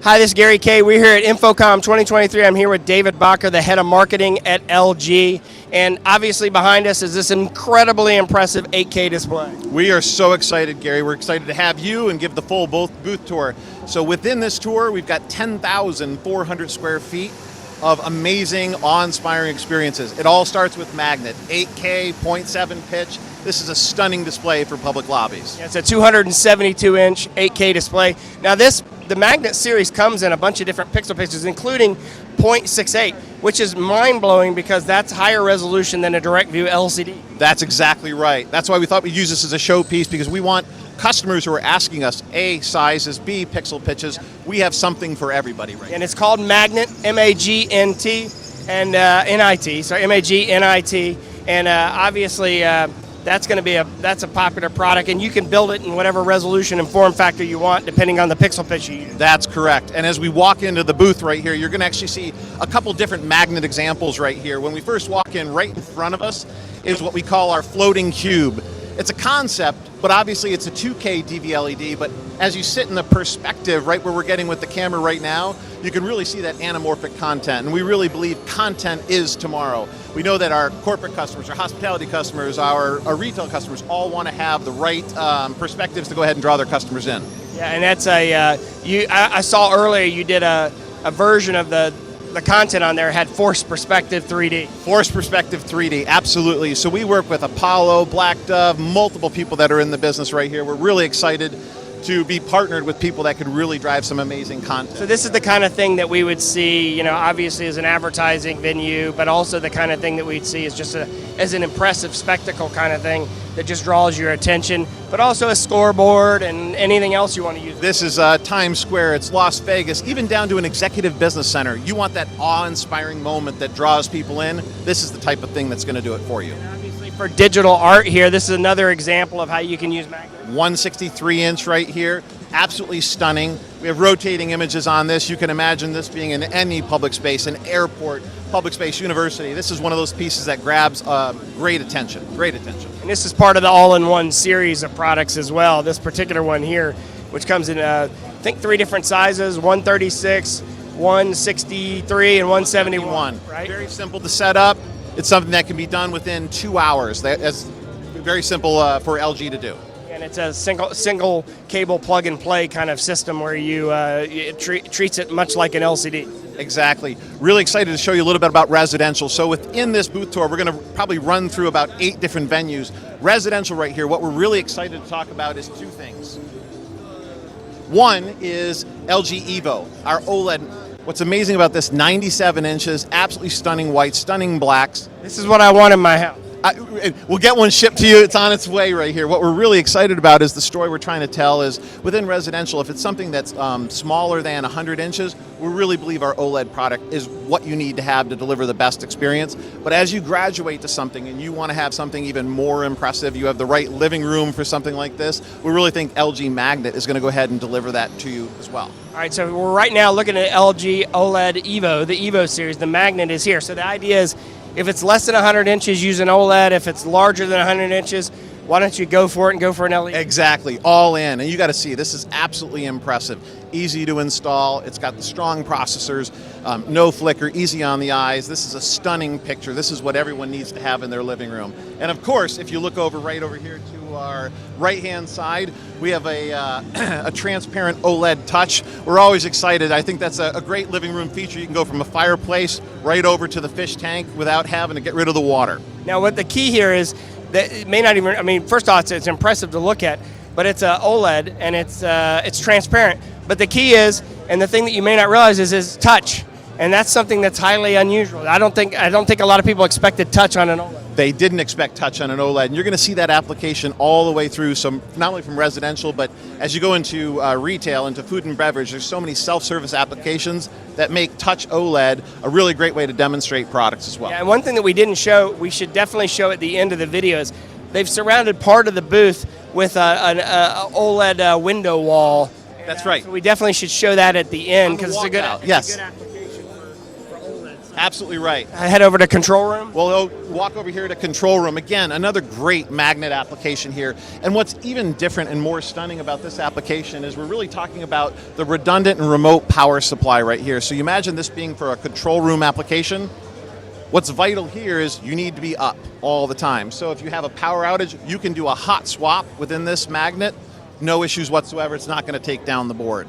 Hi, this is Gary Kayye. We're here at InfoComm 2023. I'm here with David Bacher, the head of marketing at LG. And obviously behind us is this incredibly impressive 8K display. We are so excited, Gary. We're excited to have you and give the full booth tour. So within this tour, we've got 10,400 square feet of amazing, awe-inspiring experiences. It all starts with Magnet, 8K, 0.7 pitch. This is a stunning display for public lobbies. Yeah, it's a 272-inch 8K display. Now the Magnet series comes in a bunch of different pixel pitches, including 0.68, which is mind-blowing because that's higher resolution than a direct view LCD. That's exactly right. That's why we thought we'd use this as a showpiece, because we want customers who are asking us, A, sizes, B, pixel pitches. We have something for everybody right now. And it's called Magnet, M-A-G-N-T, and N-I-T, sorry, M-A-G-N-I-T, and obviously that's a popular product, and you can build it in whatever resolution and form factor you want, depending on the pixel pitch you use. That's correct. And as we walk into the booth right here, you're going to actually see a couple different Magnet examples right here. When we first walk in, right in front of us is what we call our floating cube. It's a concept, but obviously it's a 2K DV LED, but as you sit in the perspective right where we're getting with the camera right now, you can really see that anamorphic content, and we really believe content is tomorrow. We know that our corporate customers, our hospitality customers, our retail customers all want to have the right perspectives to go ahead and draw their customers in. Yeah, and that's I saw earlier you did a version of the content on there had Forced Perspective 3D. Forced Perspective 3D, absolutely. So we work with Apollo, Black Dove, multiple people that are in the business right here. We're really excited to be partnered with people that could really drive some amazing content. So this is the kind of thing that we would see, obviously as an advertising venue, but also the kind of thing that we'd see as just as an impressive spectacle kind of thing that just draws your attention, but also a scoreboard and anything else you want to use. This is Times Square, it's Las Vegas, even down to an executive business center. You want that awe-inspiring moment that draws people in, this is the type of thing that's going to do it for you. And obviously for digital art here, this is another example of how you can use Magnet. 163-inch right here, absolutely stunning. We have rotating images on this. You can imagine this being in any public space, an airport, public space, university. This is one of those pieces that grabs great attention, great attention. And this is part of the all-in-one series of products as well. This particular one here, which comes in, I think, 3 different sizes, 136, 163, and 171. Right? Very simple to set up. It's something that can be done within 2 hours. That's very simple for LG to do. And it's a single cable plug and play kind of system where it treats it much like an LCD. Exactly. Really excited to show you a little bit about residential. So within this booth tour, we're going to probably run through about 8 different venues. Residential right here, what we're really excited to talk about is 2 things. One is LG Evo, our OLED. What's amazing about this, 97 inches, absolutely stunning white, stunning blacks. This is what I want in my house. We'll get one shipped to you. It's on its way right here. What we're really excited about is the story we're trying to tell is within residential, if it's something that's smaller than 100 inches, we really believe our OLED product is what you need to have to deliver the best experience. But as you graduate to something and you want to have something even more impressive, you have the right living room for something like this, we really think LG Magnet is going to go ahead and deliver that to you as well. All right, so we're right now looking at LG OLED Evo, the Evo series. The Magnet is here. So the idea is, if it's less than 100 inches, use an OLED. If it's larger than 100 inches, why don't you go for it and go for an LED? Exactly, all in. And you got to see, this is absolutely impressive. Easy to install. It's got the strong processors, no flicker, easy on the eyes. This is a stunning picture. This is what everyone needs to have in their living room. And of course, if you look right over here to our right-hand side, we have a transparent OLED touch. We're always excited. I think that's a great living room feature. You can go from a fireplace right over to the fish tank without having to get rid of the water. Now, what the key here is that it may not even, first off, it's impressive to look at, but it's a OLED and it's transparent. But the key is, and the thing that you may not realize is touch. And that's something that's highly unusual. I don't think a lot of people expected touch on an OLED. They didn't expect touch on an OLED, and you're going to see that application all the way through, not only from residential, but as you go into retail, into food and beverage, there's so many self-service applications that make touch OLED a really great way to demonstrate products as well. Yeah, and one thing that we didn't show, we should definitely show at the end of the video is they've surrounded part of the booth with an OLED window wall. That's right. So we definitely should show that at the end because it's a good yes. application for OLEDs. Absolutely right. Head over to control room. We'll walk over here to control room. Again, another great magnet application here. And what's even different and more stunning about this application is we're really talking about the redundant and remote power supply right here. So you imagine this being for a control room application. What's vital here is you need to be up all the time. So if you have a power outage, you can do a hot swap within this magnet. No issues whatsoever. It's not going to take down the board.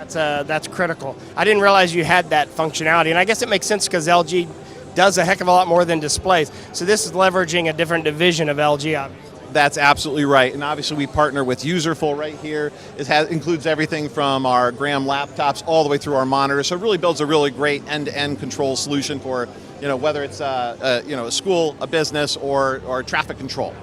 That's critical. I didn't realize you had that functionality, and I guess it makes sense because LG does a heck of a lot more than displays. So this is leveraging a different division of LG, obviously. That's absolutely right, and obviously we partner with Userful right here. It includes everything from our Graham laptops all the way through our monitors. So it really builds a really great end-to-end control solution for whether it's a school, a business, or traffic control.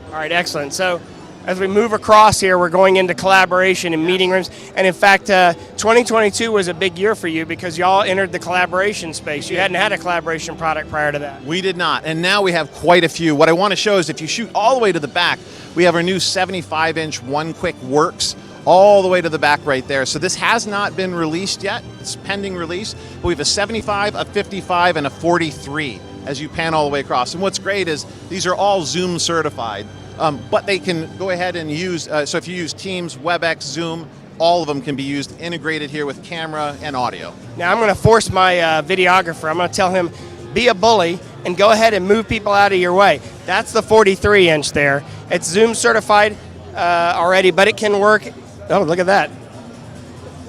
All right, excellent. So as we move across here, we're going into collaboration and meeting rooms. And in fact, 2022 was a big year for you because y'all entered the collaboration space. You hadn't had a collaboration product prior to that. We did not, and now we have quite a few. What I want to show is if you shoot all the way to the back, we have our new 75-inch One Quick Works all the way to the back right there. So this has not been released yet. It's pending release, but we have a 75, a 55, and a 43 as you pan all the way across. And what's great is these are all Zoom certified. But they can go ahead and use, so if you use Teams, WebEx, Zoom, all of them can be used integrated here with camera and audio. Now I'm going to force my videographer, I'm going to tell him, be a bully and go ahead and move people out of your way. That's the 43-inch there. It's Zoom certified already, but it can work. Oh, look at that.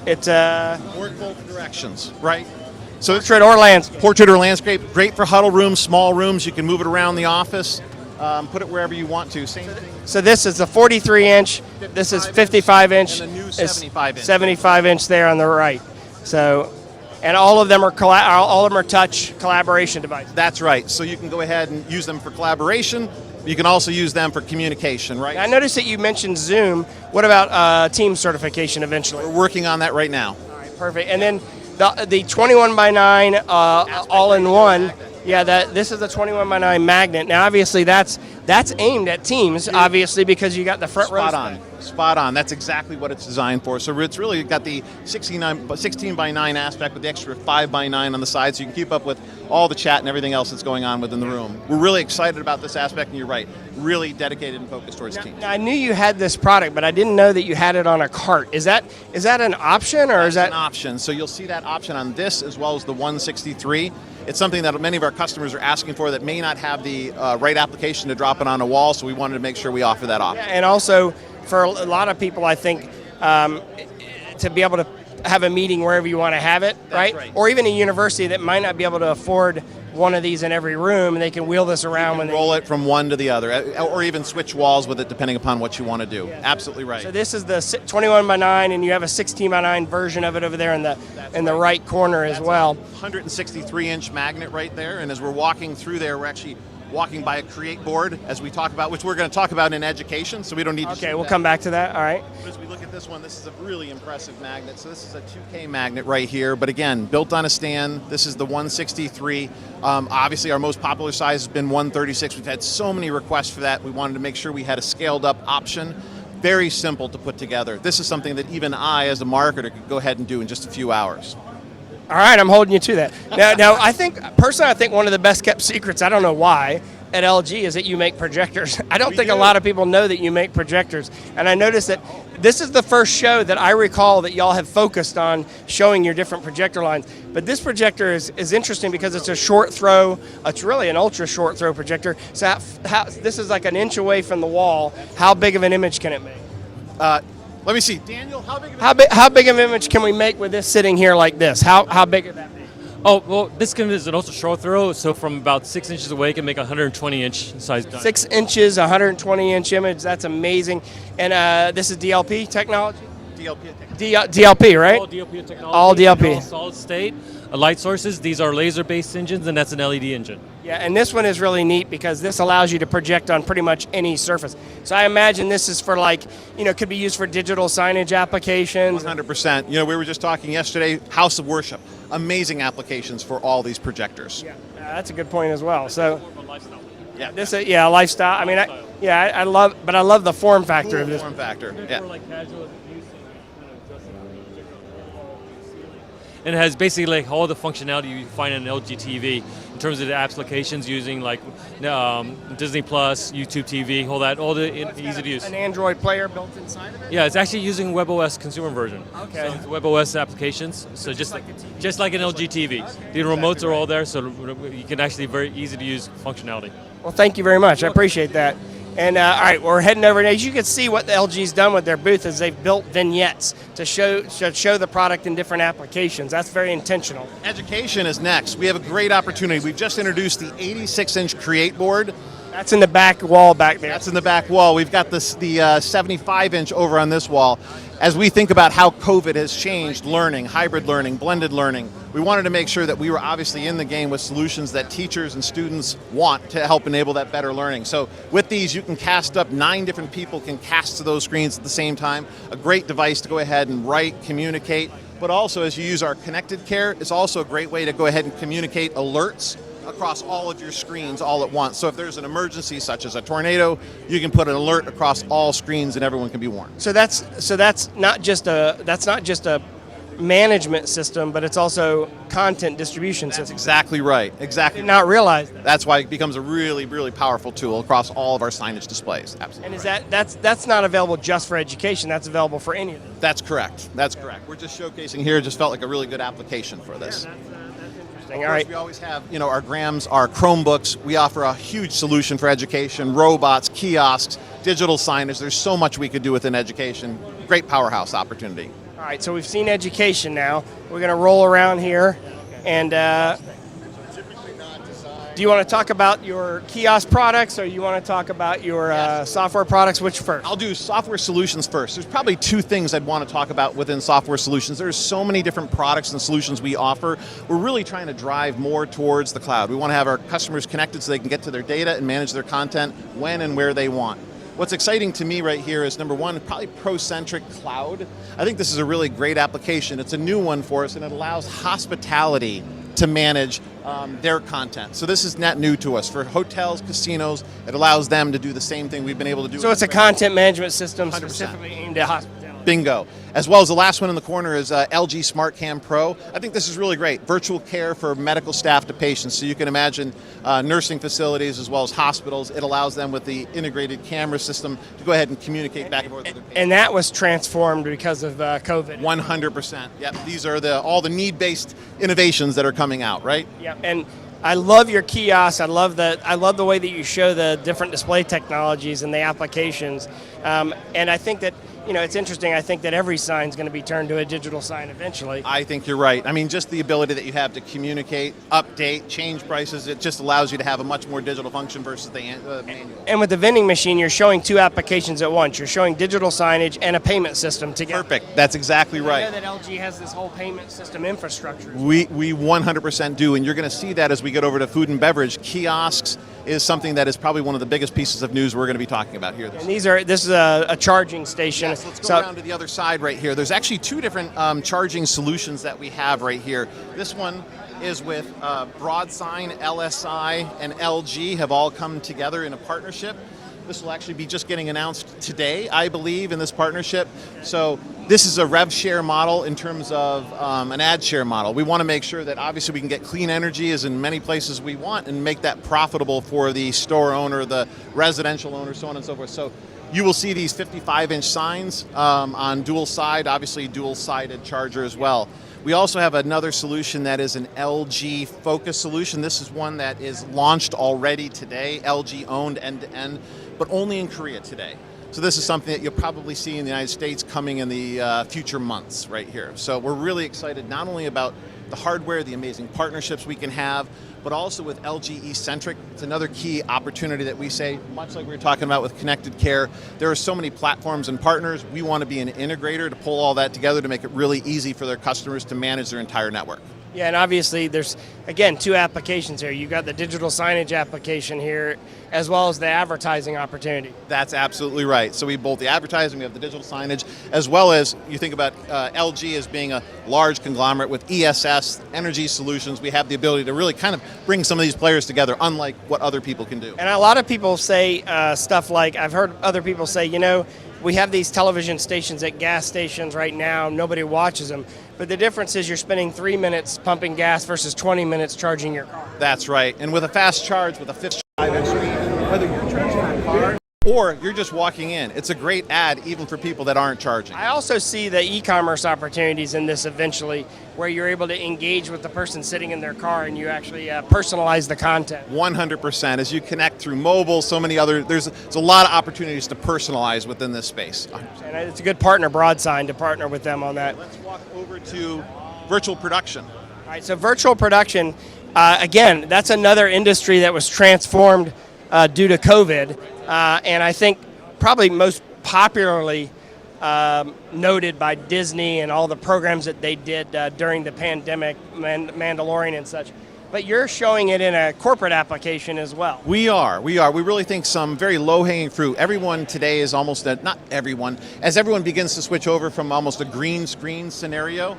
It's work both directions, right? So portrait or landscape. Portrait or landscape, great for huddle rooms, small rooms. You can move it around the office. Put it wherever you want to. Same thing. So this is the 43-inch. This is 55-inch. And the new 75-inch. 75-inch there on the right. So, and all of them are touch collaboration devices. That's right. So you can go ahead and use them for collaboration. You can also use them for communication, right? I noticed that you mentioned Zoom. What about Teams certification eventually? We're working on that right now. All right, perfect. And then the 21x9 all-in-one. Yeah, this is a 21x9 magnet. Now, obviously, that's aimed at Teams, obviously, because you got the front row. Spot on. That's exactly what it's designed for. So it's really got the 16x9 aspect with the extra 5x9 on the side, so you can keep up with all the chat and everything else that's going on within the room. We're really excited about this aspect, and you're right, really dedicated and focused towards Teams. Now, I knew you had this product, but I didn't know that you had it on a cart. Is that an option, or is that an option? So you'll see that option on this as well as the 163. It's something that many of our customers are asking for that may not have the right application to drop it on a wall, so we wanted to make sure we offer that option. Yeah, and also, for a lot of people, I think, to be able to have a meeting wherever you want to have it, right? Or even a university that might not be able to afford one of these in every room, and they can wheel this around when they roll it from one to the other, or even switch walls with it depending upon what you want to do. Yeah. Absolutely right. So this is the 21x9, and you have a 16x9 version of it over there in the right corner as well. 163-inch magnet right there, and as we're walking through there, we're actually walking by a Create board, as we talk about, which we're going to talk about in education, so we don't need to. Okay, we'll come back to that. All right. But as we look at this one, this is a really impressive magnet. So this is a 2K magnet right here, but again, built on a stand. This is the 163. Obviously, our most popular size has been 136. We've had so many requests for that. We wanted to make sure we had a scaled-up option. Very simple to put together. This is something that even I, as a marketer, could go ahead and do in just a few hours. All right, I'm holding you to that. Now, I think one of the best kept secrets, I don't know why, at LG is that you make projectors. I don't think a lot of people know that you make projectors. And I noticed that this is the first show that I recall that y'all have focused on showing your different projector lines. But this projector is interesting because it's a short throw. It's really an ultra short throw projector. So this is like an inch away from the wall. How big of an image can it make? Let me see, Daniel. How big of an image can we make with this sitting here like this? How big would that be? Oh, well, this is an ultra short throw, so from about 6 inches away, it can make a 120-inch size gun. 6 inches, 120-inch image. That's amazing. And this is DLP technology. DLP, right? All DLP technology. All DLP. All solid state. Light sources. These are laser-based engines, and that's an LED engine. Yeah, and this one is really neat because this allows you to project on pretty much any surface. So I imagine this is for could be used for digital signage applications. 100%. We were just talking yesterday, House of Worship. Amazing applications for all these projectors. Yeah, that's a good point as well. So, yeah, lifestyle. I mean, I love the form factor of this. Form factor. Yeah. and it has basically like all the functionality you find in an LG TV in terms of the applications using like Disney Plus, YouTube TV, all the easy to use. An Android player built inside of it? Yeah, it's actually using WebOS consumer version. Okay. So it's WebOS applications. So just like an LG TV. The remotes are all there, so you can actually very easy to use functionality. Well, thank you very much. I appreciate that. And all right, we're heading over. As you can see, what the LG's done with their booth is they've built vignettes to show the product in different applications. That's very intentional. Education is next. We have a great opportunity. We've just introduced the 86-inch Create board. That's in the back wall back there. That's in the back wall. We've got the 75-inch over on this wall. As we think about how COVID has changed learning, hybrid learning, blended learning, we wanted to make sure that we were obviously in the game with solutions that teachers and students want to help enable that better learning. So with these, you can cast up 9 different people can cast to those screens at the same time. A great device to go ahead and write, communicate, but also as you use our connected care, it's also a great way to go ahead and communicate alerts across all of your screens all at once. So if there's an emergency such as a tornado, you can put an alert across all screens and everyone can be warned. So that's not just a management system, but it's also content distribution That's system. exactly right. I Exactly. did not realize that. That's why it becomes a really, really powerful tool across all of our signage displays. Absolutely. And is right. that's not available just for education? That's available for any of them. That's correct. That's correct. We're just showcasing here. It just felt like a really good application for this. Interesting. Of All course, right. we always have, our Grams, our Chromebooks. We offer a huge solution for education, robots, kiosks, digital signage. There's so much we could do within education. Great powerhouse opportunity. All right. So we've seen education now. We're going to roll around here, and do you want to talk about your kiosk products, or you want to talk about your software products? Which first? I'll do software solutions first. There's probably 2 things I'd want to talk about within software solutions. There's so many different products and solutions we offer. We're really trying to drive more towards the cloud. We want to have our customers connected so they can get to their data and manage their content when and where they want. What's exciting to me right here is, number one, probably pro-centric cloud. I think this is a really great application. It's a new one for us, and it allows hospitality to manage their content. So this is not new to us. For hotels, casinos, it allows them to do the same thing we've been able to do. So it's a content management system 100%. specifically aimed at hospitality. Bingo. As well as the last one in the corner is LG SmartCam Pro. I think this is really great. Virtual care for medical staff to patients. So you can imagine nursing facilities as well as hospitals. It allows them with the integrated camera system to go ahead and communicate back and forth with their patients. And that was transformed because of COVID. 100%. Yep. These are all the need-based innovations that are coming out, right? Yeah, and I love your kiosk. I love the way that you show the different display technologies and the applications. And I think that it's interesting. I think that every sign is going to be turned to a digital sign eventually. I think you're right. I mean, just the ability that you have to communicate, update, change prices, it just allows you to have a much more digital function versus the manual. And with the vending machine, you're showing 2 applications at once. You're showing digital signage and a payment system together. Perfect. That's exactly right. I know that LG has this whole payment system infrastructure. We 100% do, and you're going to see that as we get over to food and beverage. Kiosks is something that is probably one of the biggest pieces of news we're going to be talking about here. And this is a charging station. Yes, let's go around to the other side right here. There's actually 2 different charging solutions that we have right here. This one is with Broadsign, LSI, and LG have all come together in a partnership. This will actually be just getting announced today, I believe, in this partnership. So this is a rev share model in terms of an ad share model. We want to make sure that obviously we can get clean energy as in many places we want and make that profitable for the store owner, the residential owner, so on and so forth. So you will see these 55-inch signs on dual side, obviously dual-sided charger as well. We also have another solution that is an LG Focus solution. This is one that is launched already today, LG owned end-to-end, but only in Korea today. So this is something that you'll probably see in the United States coming in the future months right here. So we're really excited not only about the hardware, the amazing partnerships we can have, but also with LG E-Centric. It's another key opportunity that we say, much like we were talking about with Connected Care, there are so many platforms and partners. We want to be an integrator to pull all that together to make it really easy for their customers to manage their entire network. Yeah, and obviously there's, again, 2 applications here. You've got the digital signage application here, as well as the advertising opportunity. That's absolutely right. So we have both the advertising, we have the digital signage, as well as you think about LG as being a large conglomerate with ESS, energy solutions. We have the ability to really kind of bring some of these players together, unlike what other people can do. And a lot of people say stuff like, I've heard other people say, we have these television stations at gas stations right now. Nobody watches them. But the difference is you're spending 3 minutes pumping gas versus 20 minutes charging your car. That's right. And with a fast charge, with a 55-inch screen, whether you're charging your car or you're just walking in, it's a great ad even for people that aren't charging. I also see the e-commerce opportunities in this eventually, where you're able to engage with the person sitting in their car and you actually personalize the content. 100%. As you connect through mobile, so many other, there's a lot of opportunities to personalize within this space. And it's a good partner, Broadsign, to partner with them on that. Let's walk over to virtual production. All right, so virtual production, again, that's another industry that was transformed due to COVID, and I think probably most popularly noted by Disney and all the programs that they did during the pandemic, Mandalorian and such. But you're showing it in a corporate application as well. We are. We really think some very low-hanging fruit. Everyone today is almost, not everyone, as everyone begins to switch over from almost a green screen scenario,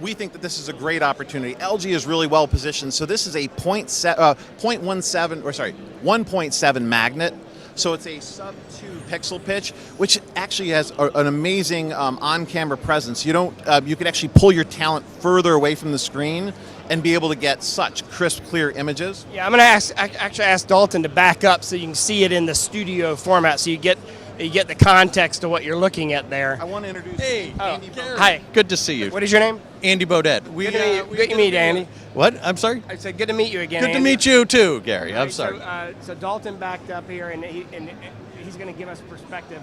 we think that this is a great opportunity. LG is really well positioned. So this is a 1.7 magnet. So it's a sub 2 pixel pitch, which actually has an amazing on-camera presence. You can actually pull your talent further away from the screen and be able to get such crisp, clear images. Yeah, I'm going to ask Dalton to back up so you can see it in the studio format, so you get the context of what you're looking at there. I want to introduce Andy. Baudet. Hi. Good to see you. What is your name? Andy Baudet. Good to meet you, Andy. What? I'm sorry? I said good to meet you again, Good to Andy. meet you too, Gary. I'm Right, sorry. So Dalton backed up here, and he's going to give us perspective.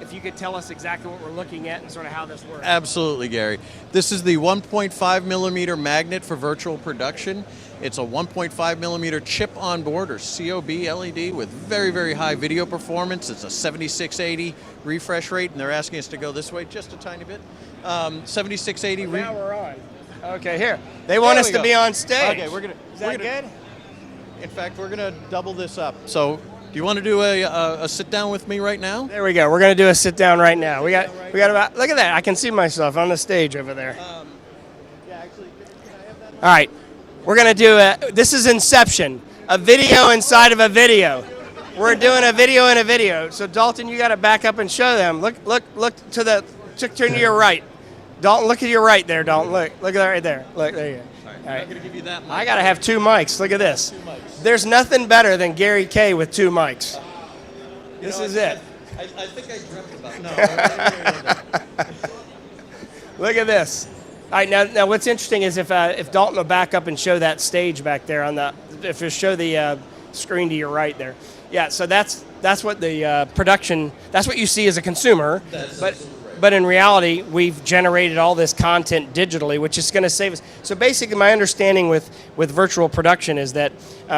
If you could tell us exactly what we're looking at and sort of how this works. Absolutely, Gary. This is the 1.5 millimeter magnet for virtual production. It's a 1.5 millimeter chip on board, or COB LED, with very, very high video performance. It's a 7680 refresh rate, and they're asking us to go this way just a tiny bit. 7680. Now we're on. Okay, here. They want us to be on stage. Okay, we're gonna. Is that good? In fact, we're gonna double this up. So, do you want to do a sit down with me right now? There we go. We're going to do a sit down right now. We got about. Look at that. I can see myself on the stage over there. Yeah, actually, can I have that? All right. We're going to do this is Inception, a video inside of a video. We're doing a video in a video. So Dalton, you got to back up and show them. Look turn to your right. Dalton, look at your right there, Dalton. Look right there. Look, there you go. All right. I'm going to give you that mic. I got to have 2 mics. Look at this. 2 mics. There's nothing better than Gary Kayye with 2 mics. This is it. I think I dreamt about it. No. Look at this. All right, now what's interesting is if Dalton will back up and show that stage back there if you show the screen to your right there. Yeah, so that's what the production, that's what you see as a consumer. But in reality, we've generated all this content digitally, which is going to save us. So basically, my understanding with virtual production is that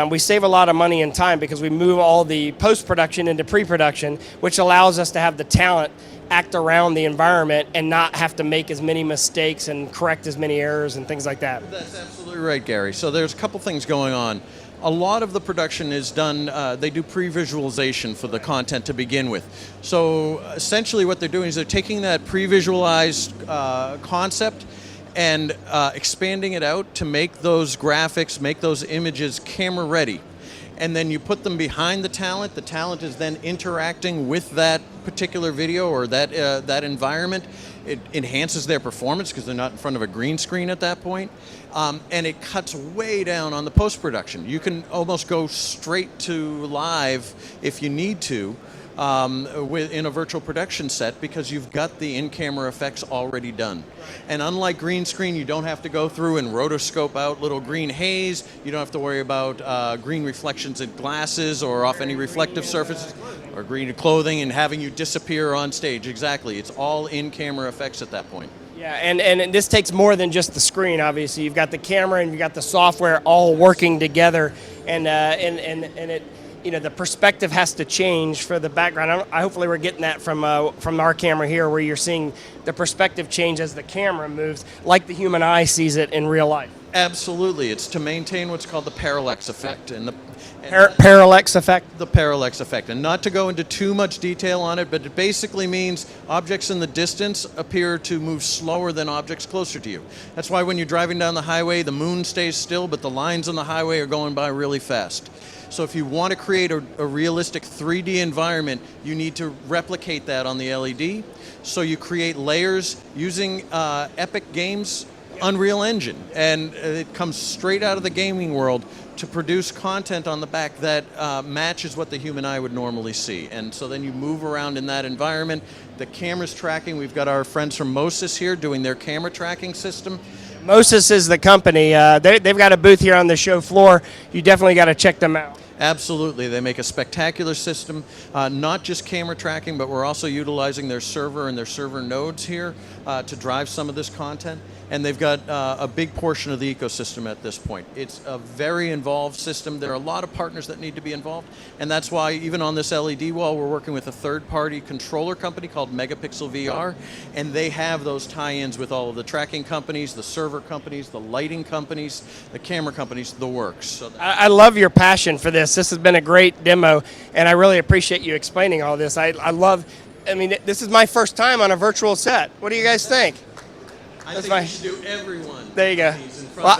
we save a lot of money and time because we move all the post-production into pre-production, which allows us to have the talent act around the environment and not have to make as many mistakes and correct as many errors and things like that. That's absolutely right, Gary. So there's a couple things going on. A lot of the production is done, they do pre-visualization for the content to begin with. So essentially what they're doing is they're taking that pre-visualized concept and expanding it out to make those graphics, make those images camera ready. And then you put them behind the talent. The talent is then interacting with that particular video or that environment. It enhances their performance because they're not in front of a green screen at that point. And it cuts way down on the post-production. You can almost go straight to live if you need to in a virtual production set because you've got the in-camera effects already done. And unlike green screen, you don't have to go through and rotoscope out little green haze. You don't have to worry about green reflections in glasses or off any reflective surfaces or green clothing and having you disappear on stage. Exactly. It's all in-camera effects at that point. Yeah, and this takes more than just the screen. Obviously, you've got the camera and you've got the software all working together, and it, the perspective has to change for the background. Hopefully, we're getting that from our camera here, where you're seeing the perspective change as the camera moves, like the human eye sees it in real life. Absolutely, it's to maintain what's called the parallax effect, parallax effect. The parallax effect, and not to go into too much detail on it, but it basically means objects in the distance appear to move slower than objects closer to you. That's why when you're driving down the highway, the moon stays still, but the lines on the highway are going by really fast. So if you want to create a realistic 3D environment, you need to replicate that on the LED. So you create layers using Epic Games Unreal Engine, and it comes straight out of the gaming world to produce content on the back that matches what the human eye would normally see. And so then you move around in that environment. The camera's tracking. We've got our friends from Moses here doing their camera tracking system. Moses is the company. They've got a booth here on the show floor. You definitely got to check them out. Absolutely. They make a spectacular system, not just camera tracking, but we're also utilizing their server and their server nodes here to drive some of this content. And they've got a big portion of the ecosystem at this point. It's a very involved system. There are a lot of partners that need to be involved, and that's why even on this LED wall, we're working with a third-party controller company called Megapixel VR, and they have those tie-ins with all of the tracking companies, the server companies, the lighting companies, the camera companies, the works. So I love your passion for this. This has been a great demo, and I really appreciate you explaining all this. I mean, this is my first time on a virtual set. What do you guys think? I think you should do everyone. There you go. Well,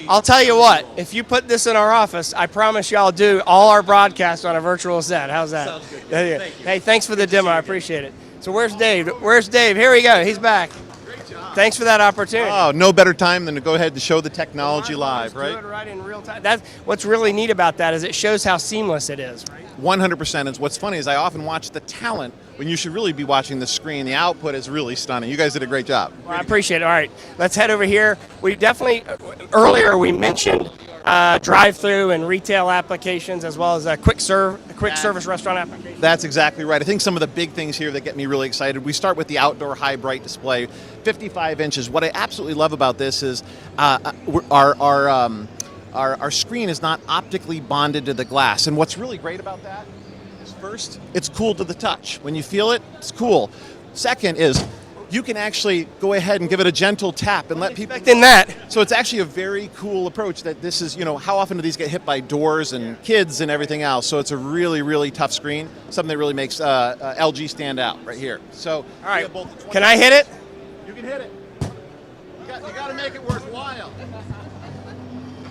I'll tell you what. If you put this in our office, I promise you I'll do all our broadcasts on a virtual set. How's that? Sounds good. There you go. Thank you. Hey, thanks for the demo. I appreciate it. So where's Dave? Where's Dave? Here we go. He's back. Great job. Thanks for that opportunity. Oh, no better time than to go ahead and show the technology live, Do right? it right in real time. That's what's really neat about that is it shows how seamless it is, right? 100%. And what's funny is I often watch the talent when you should really be watching the screen. The output is really stunning. You guys did a great job. Well, I appreciate it. All right, let's head over here. We definitely, earlier we mentioned drive-through and retail applications as well as a quick service restaurant application. That's exactly right. I think some of the big things here that get me really excited, we start with the outdoor high bright display, 55 inches. What I absolutely love about this is our screen is not optically bonded to the glass. And what's really great about that is first, it's cool to the touch. When you feel it, it's cool. Second is you can actually go ahead and give it a gentle tap and let people Expecting that. So it's actually a very cool approach that this is, how often do these get hit by doors and kids and everything else? So it's a really, really tough screen, something that really makes LG stand out right here. So, All right, can I hit it? You can hit it. You got to make it worthwhile.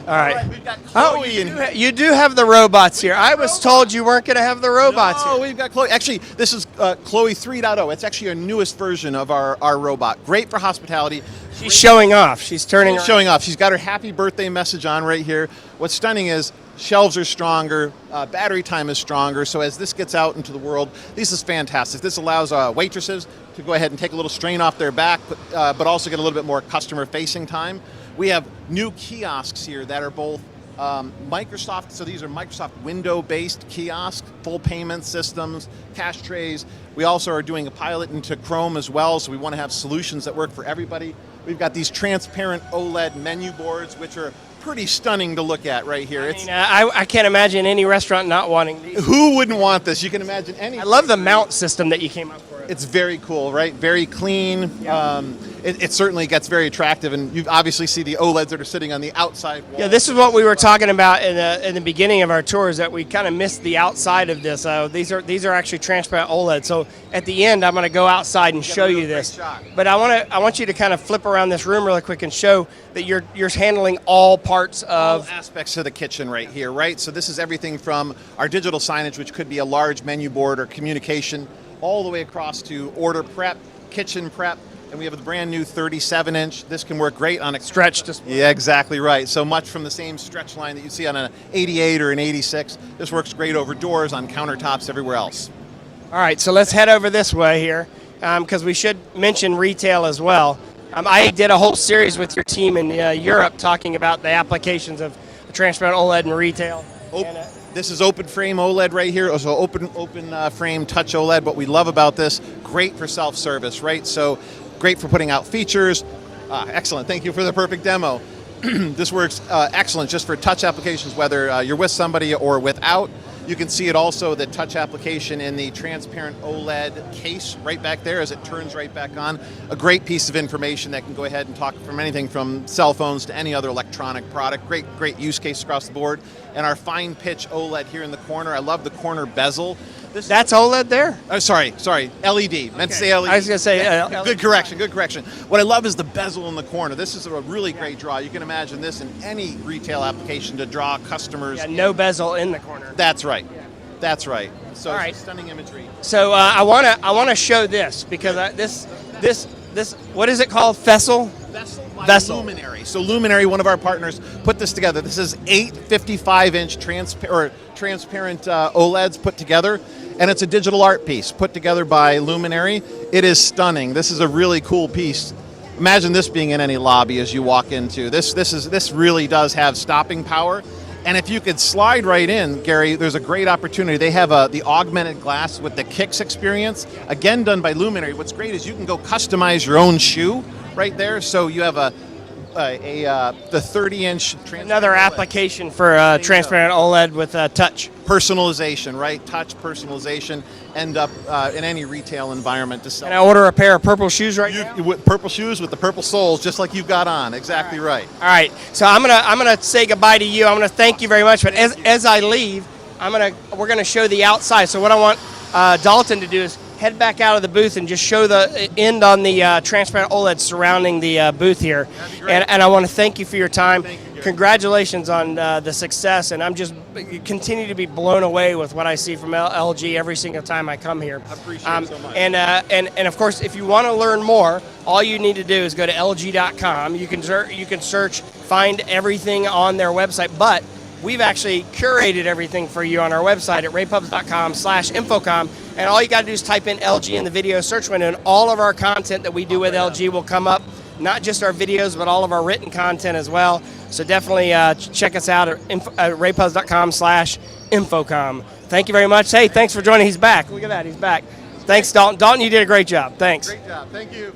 All right. We've got Oh, Chloe in here. you do have the robots here. I was told you weren't going to have the robots Oh, here. we've got Chloe. Actually, this is Chloe 3.0. It's actually our newest version of our robot. Great for hospitality. She's showing off. She's turning She's showing off. She's got her happy birthday message on right here. What's stunning is shelves are stronger, battery time is stronger. So as this gets out into the world, this is fantastic. This allows waitresses to go ahead and take a little strain off their back, but also get a little bit more customer-facing time. We have new kiosks here that are both Microsoft, so these are Microsoft window-based kiosks, full payment systems, cash trays. We also are doing a pilot into Chrome as well, so we want to have solutions that work for everybody. We've got these transparent OLED menu boards, which are pretty stunning to look at right here. I can't imagine any restaurant not wanting these. Who wouldn't want this? You can imagine any. I love the mount system that you came up with. It's very cool, right? Very clean. Yeah. It certainly gets very attractive, and you obviously see the OLEDs that are sitting on the outside wall. Yeah, this is what we were talking about in the beginning of our tour, is that we kind of missed the outside of this. These are actually transparent OLEDs. So at the end, I'm going to go outside and show you this. But I want you to kind of flip around this room really quick and show that you're handling all parts of all aspects of the kitchen right here, right? So this is everything from our digital signage, which could be a large menu board or communication, all the way across to order prep, kitchen prep. And we have a brand new 37-inch. This can work great on a stretch display. Yeah, exactly right. So much from the same stretch line that you see on an 88 or an 86. This works great over doors, on countertops, everywhere else. All right, so let's head over this way here, because we should mention retail as well. I did a whole series with your team in Europe talking about the applications of transparent OLED in retail. This is open frame OLED right here, so open frame touch OLED. What we love about this, great for self-service, right? So great for putting out features. Excellent, thank you for the perfect demo. This works excellent just for touch applications, whether you're with somebody or without. You can see it also, the touch application in the transparent OLED case right back there as it turns right back on. A great piece of information that can go ahead and talk from anything from cell phones to any other electronic product. Great use case across the board. And our fine pitch OLED here in the corner. I love the corner bezel. That's OLED there? Sorry, LED. Meant to say LED. I was going to say Good correction. What I love is the bezel in the corner. This is a really great draw. You can imagine this in any retail application to draw customers. Yeah, no bezel in the corner. That's right. That's right. So All right. stunning imagery. So I want to show this because this what is it called? Vessel. Vessel. Luminary. So Luminary, one of our partners, put this together. This is 8 55-inch transparent OLEDs put together, and it's a digital art piece put together by Luminary. It is stunning. This is a really cool piece. Imagine this being in any lobby as you walk into. This really does have stopping power. And if you could slide right in, Gary, there's a great opportunity. They have the augmented glass with the Kicks experience, again done by Luminary. What's great is you can go customize your own shoe right there. So you have the 30-inch Another application for transparent OLED with touch. personalization, right? Touch personalization. End up in any retail environment to sell. Can I order a pair of purple shoes right now? With purple shoes with the purple soles, just like you've got on. Exactly right. All right. So I'm gonna say goodbye to you. I'm gonna thank you very much. But as I leave, we're gonna show the outside. So what I want Dalton to do is head back out of the booth and just show the end on the transparent OLED surrounding the booth here. And I want to thank you for your time. Congratulations on the success, and I'm just continue to be blown away with what I see from LG every single time I come here. I appreciate it so much. And of course, if you want to learn more, all you need to do is go to LG.com. You can search, find everything on their website, but we've actually curated everything for you on our website at raypubs.com/InfoComm, and all you got to do is type in LG in the video search window, and all of our content that we do with LG will come up. Not just our videos, but all of our written content as well. So definitely check us out at raypubs.com/InfoComm. Thank you very much. Hey, thanks for joining. He's back. Look at that. He's back. Thanks, Dalton. Dalton, you did a great job. Thanks. Great job. Thank you.